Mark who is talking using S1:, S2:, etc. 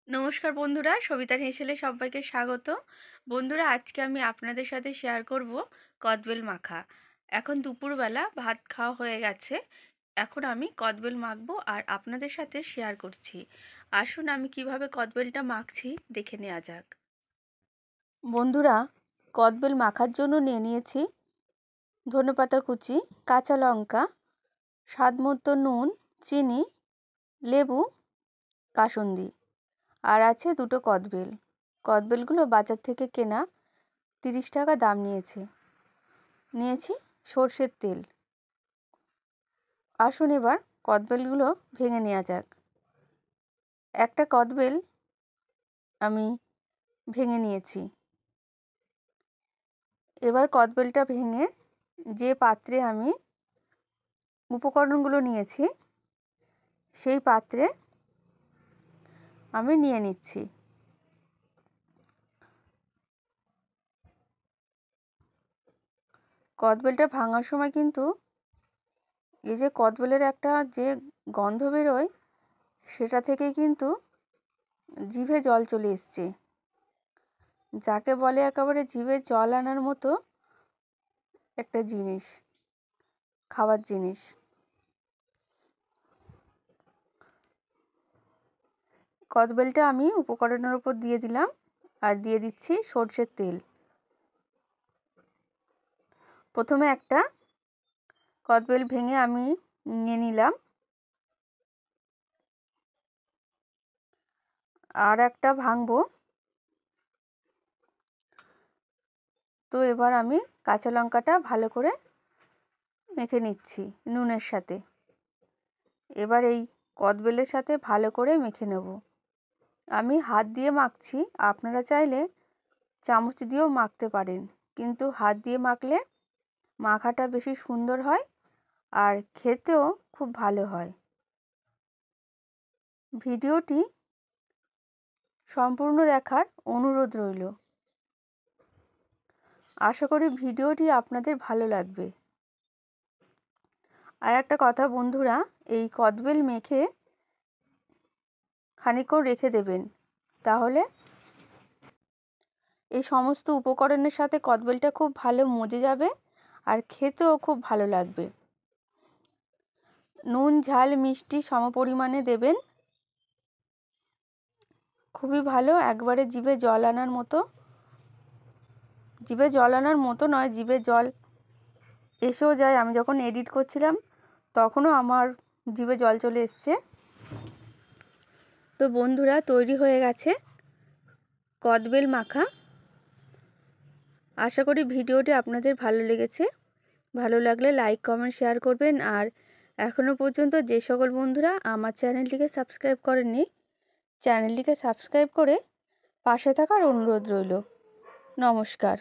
S1: নমস্কার বন্ধুরা, সবিতার হেসেলে সবাইকে স্বাগত। বন্ধুরা, আজকে আমি আপনাদের সাথে শেয়ার করব কদবেল মাখা। এখন দুপুরবেলা ভাত খাওয়া হয়ে গেছে। এখন আমি কদবেল মাখবো আর আপনাদের সাথে শেয়ার করছি। আসুন আমি কিভাবে কদবেলটা মাখছি দেখে নেওয়া যাক। বন্ধুরা, কদবেল মাখার জন্য নিয়ে নিয়েছি ধনেপাতা কুচি, কাঁচা লঙ্কা, স্বাদ মতো নুন, চিনি, লেবু, কাসুন্দি আর আছে দুটো কদবেল। কদবেলগুলো বাজার থেকে কেনা, 30 টাকা দাম নিয়েছি সর্ষের তেল। আসুন এবার কদবেলগুলো ভেঙে নেওয়া যাক। একটা কদবেল আমি ভেঙে নিয়েছি। এবার কদবেলটা ভেঙে যে পাত্রে আমি উপকরণগুলো নিয়েছি সেই পাত্রে আমি নিয়ে নিচ্ছি। কদবেলটা ভাঙার সময় কিন্তু এই যে কদবেলের একটা যে গন্ধ বেরোয়, সেটা থেকে কিন্তু জিভে জল চলে এসছে, যাকে বলে একেবারে জিভে জল আনার মতো একটা জিনিস, খাবার জিনিস। কদবেলটা আমি উপকরণের উপর দিয়ে দিলাম আর দিয়ে দিচ্ছি সর্ষের তেল। প্রথমে একটা কদবেল ভেঙে আমি নিয়ে নিলাম, আর একটা ভাঙবো। তো এবার আমি কাঁচা লঙ্কাটা ভালো করে মেখে নিচ্ছি নুনের সাথে। এবার এই কদবেলের সাথে ভালো করে মেখে নেব। আমি হাত দিয়ে মাখছি, আপনারা চাইলে চামচ দিয়েও মাখতে পারেন, কিন্তু হাত দিয়ে মাখলে মাখাটা বেশি সুন্দর হয় আর খেতেও খুব ভালো হয়। ভিডিওটি সম্পূর্ণ দেখার অনুরোধ রইল। আশা করি ভিডিওটি আপনাদের ভালো লাগবে। আর একটা কথা বন্ধুরা, এই কদবেল মেখে খানিকক্ষণ রেখে দেবেন, তাহলে এই সমস্ত উপকরণের সাথে কদবেলটা খুব ভালো মজে যাবে আর খেতেও খুব ভালো লাগবে। নুন, ঝাল, মিষ্টি সমপরিমাণে দেবেন। খুবই ভালো, একবারে জিভে জল আনার মতো। জিভে জল আনার মতো নয়, জিভে জল এসেও যায়। আমি যখন এডিট করছিলাম তখনও আমার জিভে জল চলে এসছে। তো বন্ধুরা, তৈরি হয়ে গেছে কদবেল মাখা। আশা করি ভিডিওটি আপনাদের ভালো লেগেছে। ভালো লাগলে লাইক, কমেন্ট, শেয়ার করবেন। আর এখনও পর্যন্ত যে সকল বন্ধুরা আমার চ্যানেলটিকে সাবস্ক্রাইব করেননি, চ্যানেলটিকে সাবস্ক্রাইব করে পাশে থাকার অনুরোধ রইল। নমস্কার।